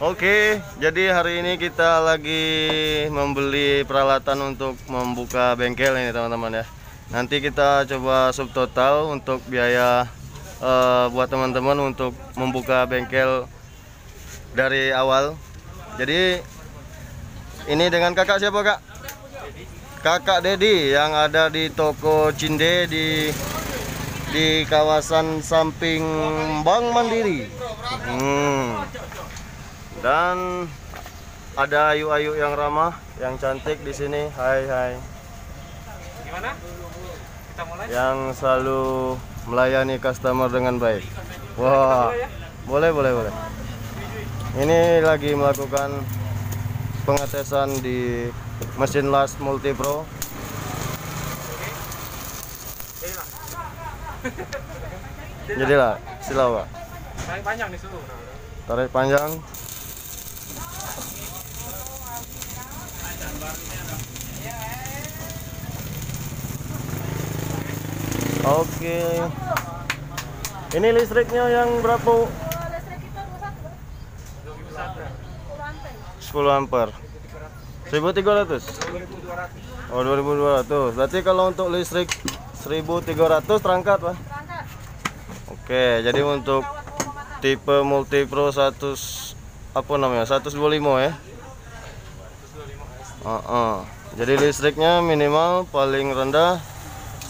Oke, jadi hari ini kita lagi membeli peralatan untuk membuka bengkel ini teman-teman ya. Nanti kita coba subtotal untuk biaya buat teman-teman untuk membuka bengkel dari awal. Jadi ini dengan kakak siapa kak? Kakak Dedi yang ada di toko Cinde di kawasan samping Bank Mandiri. Dan ada ayu-ayu yang ramah, yang cantik di sini. Hai hai. Gimana? Kita mulai? Yang selalu melayani customer dengan baik. Wah, boleh. Ini lagi melakukan pengetesan di mesin las Multipro. Jadilah, sila Pak. Tarik panjang nih suruh. Tarik panjang. Oke. Ini listriknya yang berapa? Listrik kita 10 ampere. 1300. 2200. Oh, 2200. Berarti kalau untuk listrik 1300 terangkat, Pak. berangkat. Oke, jadi untuk tipe Multipro 125 ya. Jadi listriknya minimal paling rendah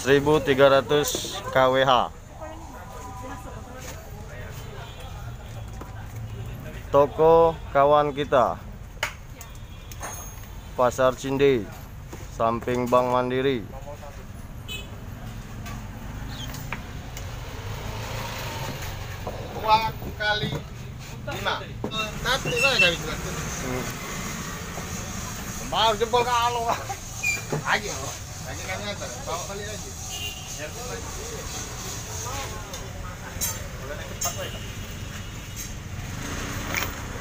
1300 kWh. Toko kawan kita, Pasar Cinde, samping Bank Mandiri. Kali 5 nanti saya dari baru jempol kalau lagi kan ngantar bawa kali lagi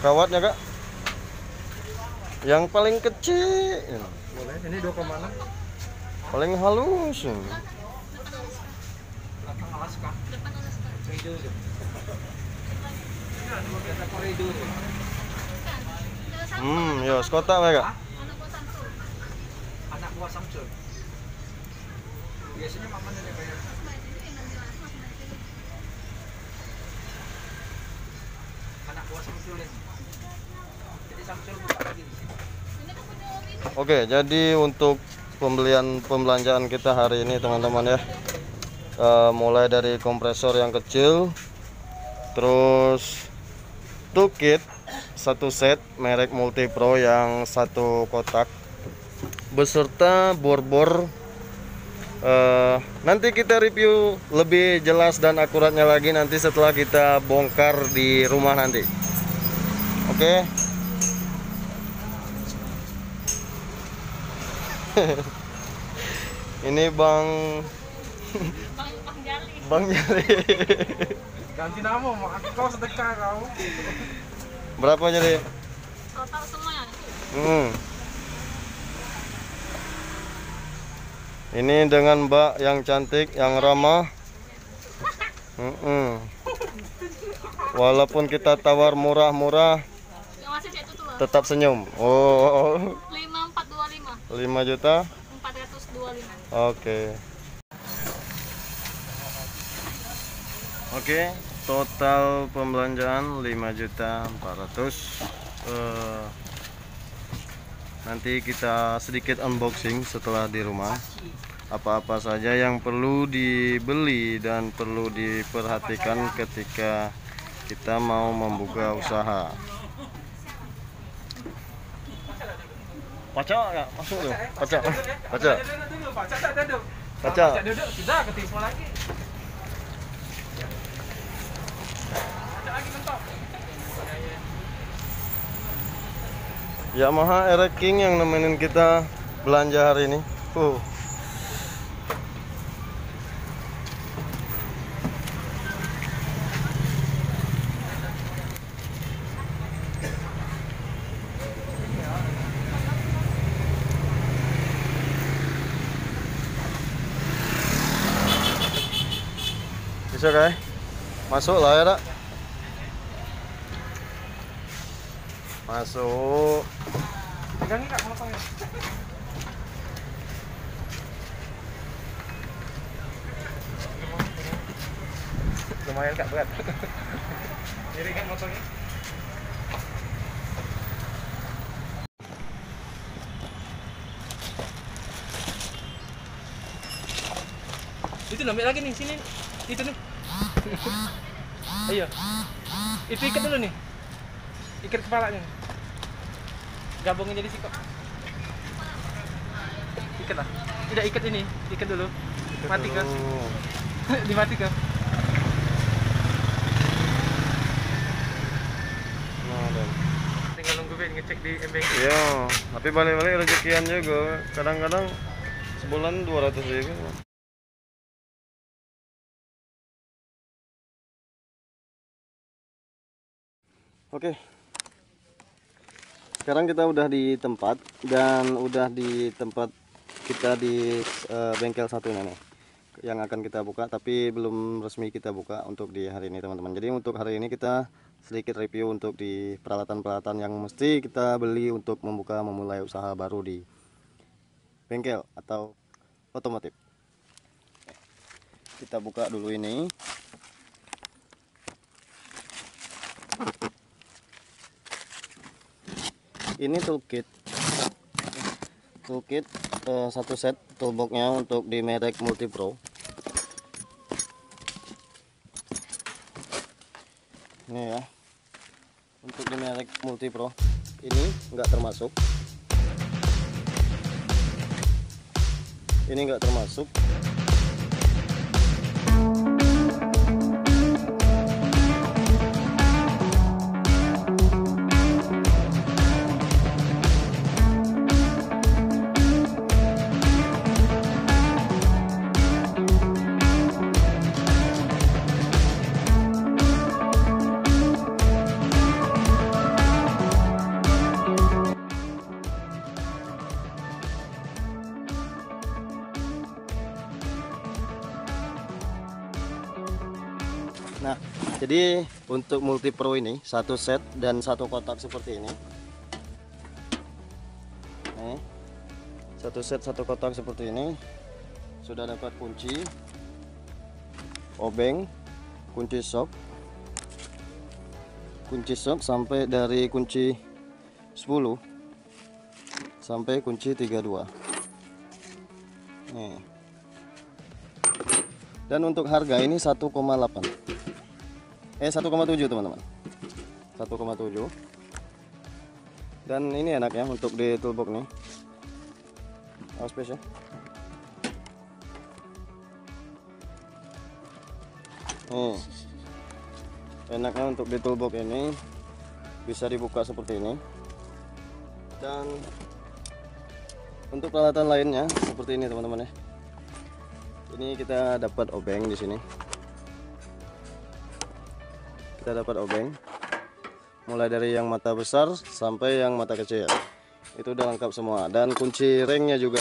Kawatnya kak, yang paling kecil, Boleh. Ini 2,6. paling halus. Belakang alas kah? Koridor. Ya, sekotak ya kak. Anak buah Samsul. Biasanya mama nenek bayar. Anak buah Samsul ini. Jadi Samsul buka lagi di sini. Oke, jadi untuk pembelanjaan kita hari ini teman-teman ya, mulai dari kompresor yang kecil, terus toolkit 1 set merek Multipro yang 1 kotak beserta bor-bor. Nanti kita review lebih jelas dan akuratnya lagi nanti setelah kita bongkar di rumah nanti. Oke. Ini Bang Jali. Ganti nama, kau sedekah kau. Berapa jadi? Total semuanya. Ini dengan Mbak yang cantik, yang ramah. Walaupun kita tawar murah-murah, Yang masih itu tuh tetap senyum. Oh, 5425 5 juta. 425. Oke, total pembelanjaan 5.400.000. Nanti kita sedikit unboxing setelah di rumah. Apa-apa saja yang perlu dibeli dan perlu diperhatikan ketika kita mau membuka usaha. Paca nggak masuk tuh? Paca. Duduk, sudah ketipu lagi. Ada lagi mentok. Yamaha RX King yang nemenin kita belanja hari ini. Bisa kayak Masuk lah ya, Dak. Masuk. Pegangin Kak motongnya. Lumayan Kak berat. Jadi kan motongnya. Itu ambil lagi nih sini. Itu nih. Ayo. Itu ikat dulu nih. Ikat kepalanya. Gabungin jadi sikap. Ikat lah. Tidak ikat ini. Ikat dulu. Mati ke. Dimati ke. Nah, dan. Tinggal nunggu Ben ngecek di embeng. Iya, tapi balik-balik rezekian juga. Kadang-kadang sebulan 200 ribu. Oke. Sekarang kita udah di tempat dan udah di tempat kita di bengkel satunya nih yang akan kita buka, tapi belum resmi kita buka untuk di hari ini teman-teman. Jadi untuk hari ini kita sedikit review untuk di peralatan-peralatan yang mesti kita beli untuk memulai usaha baru di bengkel atau otomotif. Kita buka dulu ini. Ini toolkit satu set toolboxnya untuk di merek Multipro. Ini ya, untuk di merek Multipro ini enggak termasuk, ini enggak termasuk. Nah, jadi untuk Multipro ini satu set dan satu kotak seperti ini. Nih, satu set satu kotak seperti ini. Sudah dapat kunci, obeng, kunci sok sampai dari kunci 10 sampai kunci 32. Nih. Dan untuk harga ini 1,8. 1,7 teman-teman, 1,7. Dan ini enaknya untuk di toolbox nih, space ya. Nih, enaknya untuk di toolbox ini bisa dibuka seperti ini. Dan untuk peralatan lainnya seperti ini teman-teman ya. Ini kita dapat obeng di sini. Kita dapat obeng mulai dari yang mata besar sampai yang mata kecil, itu udah lengkap semua. Dan kunci ringnya juga,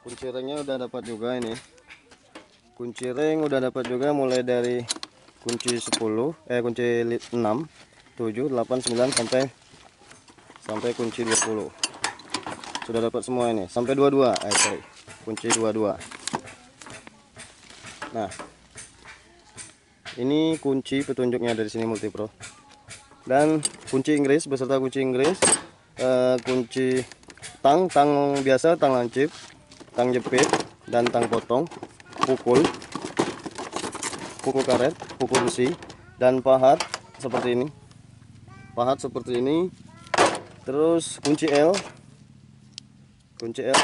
kunci ringnya udah dapat juga. Ini kunci ring udah dapat juga mulai dari kunci 10 kunci 6 7 8 9 sampai kunci 20 sudah dapat semua. Ini sampai 22 sorry, kunci 22. Nah, ini kunci petunjuknya dari sini Multipro. Dan kunci Inggris beserta kunci Inggris, kunci tang biasa, tang lancip, tang jepit, dan tang potong, pukul karet, pukul besi, dan pahat seperti ini. Terus kunci L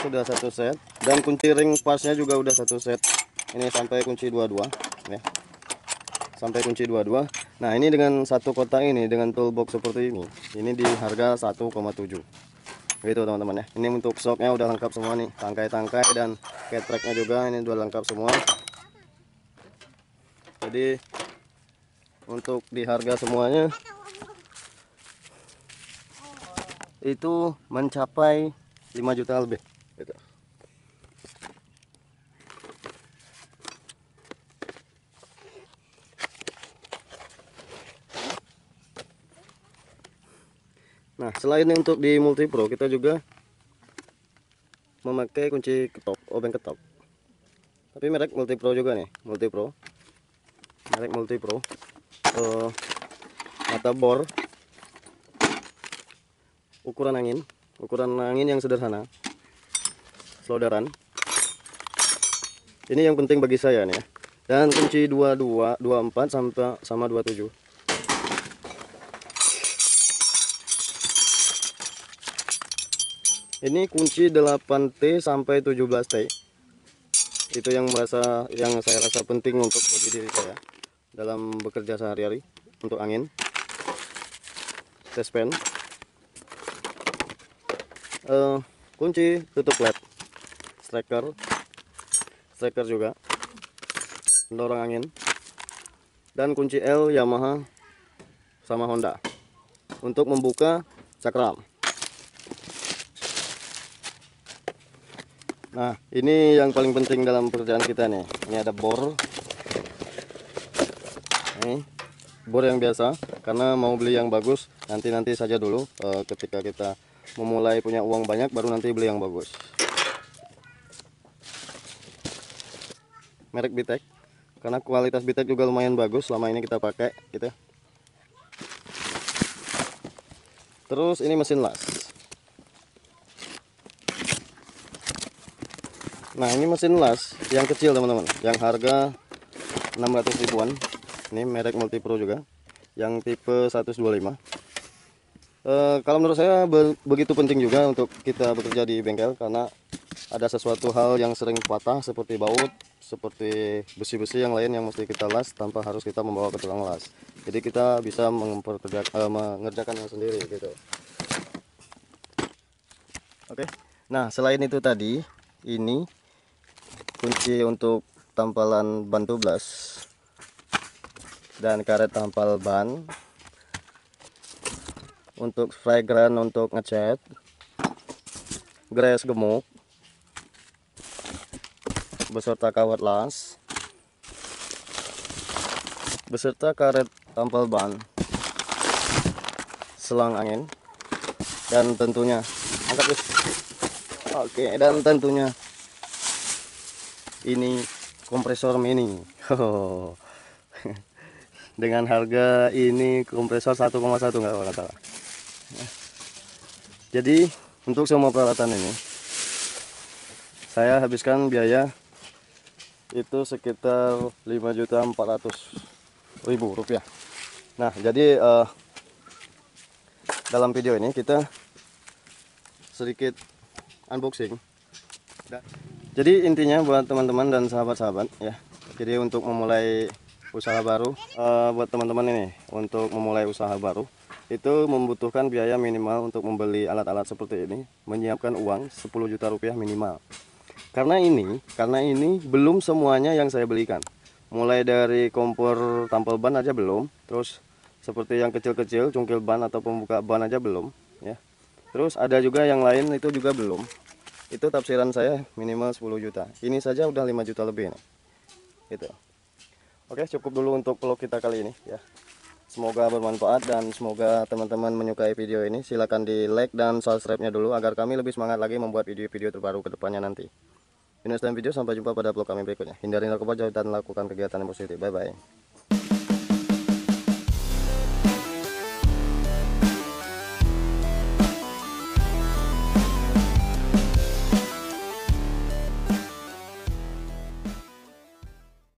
sudah satu set, dan kunci ring pasnya juga udah satu set. Ini sampai kunci 22 ya. Sampai kunci 22. Nah, ini dengan satu kotak ini dengan toolbox seperti ini di harga 1,7. Gitu teman-teman ya. Ini untuk shocknya udah lengkap semua nih, tangkai dan ketreknya juga ini udah lengkap semua. Jadi untuk di harga semuanya itu mencapai 5 juta lebih gitu. selain untuk di Multipro, kita juga memakai kunci ketok, obeng ketok. Tapi merek Multipro juga nih, merek Multipro. Mata bor, ukuran angin yang sederhana, solderan. Ini yang penting bagi saya nih ya. Dan kunci 22, 24 sampai sama 27. Ini kunci 8T sampai 17T. Itu yang saya rasa penting untuk bagi diri saya dalam bekerja sehari-hari. Untuk angin, tespen, kunci tutup led, striker juga, pendorong angin, dan kunci L Yamaha sama Honda untuk membuka cakram. Nah, ini yang paling penting dalam pekerjaan kita nih. Ini ada bor. Ini bor yang biasa, karena mau beli yang bagus nanti saja dulu. Ketika kita memulai punya uang banyak, baru nanti beli yang bagus. Merek Bitek, karena kualitas Bitek juga lumayan bagus selama ini kita pakai gitu. Terus ini mesin las. Nah, ini mesin las yang kecil teman-teman, yang harga 600 ribuan. Ini merek Multipro juga, yang tipe 125. Kalau menurut saya begitu penting juga untuk kita bekerja di bengkel, karena ada sesuatu hal yang sering patah seperti baut, seperti besi-besi yang lain yang mesti kita las tanpa harus kita membawa ke tukang las. Jadi kita bisa mengerjakannya sendiri gitu. Oke. Nah, selain itu tadi, ini kunci untuk tampalan ban tubeless dan karet tampal ban, untuk spray gun untuk ngecat, gres gemuk beserta kawat las, beserta karet tampal ban, selang angin, dan tentunya dan tentunya ini kompresor mini. Dengan harga ini kompresor 1,1 nggak salah. Jadi untuk semua peralatan ini saya habiskan biaya itu sekitar 5.400.000 rupiah. Nah, jadi dalam video ini kita sedikit unboxing. Jadi intinya buat teman-teman dan sahabat-sahabat ya, jadi untuk memulai usaha baru, buat teman-teman ini untuk memulai usaha baru itu membutuhkan biaya minimal untuk membeli alat-alat seperti ini, menyiapkan uang 10 juta rupiah minimal. Karena ini belum semuanya yang saya belikan, mulai dari kompor tampal ban aja belum, terus seperti yang kecil-kecil cungkil ban atau pembuka ban aja belum ya, terus ada juga yang lain itu juga belum. Itu tafsiran saya minimal 10 juta. Ini saja udah 5 juta lebih nih. Gitu. Oke, cukup dulu untuk vlog kita kali ini ya. Semoga bermanfaat dan semoga teman-teman menyukai video ini. Silahkan di like dan subscribe-nya dulu agar kami lebih semangat lagi membuat video-video terbaru ke depannya nanti. Ini video, sampai jumpa pada vlog kami berikutnya. Hindari narkoba, jauh dan lakukan kegiatan yang positif. Bye bye.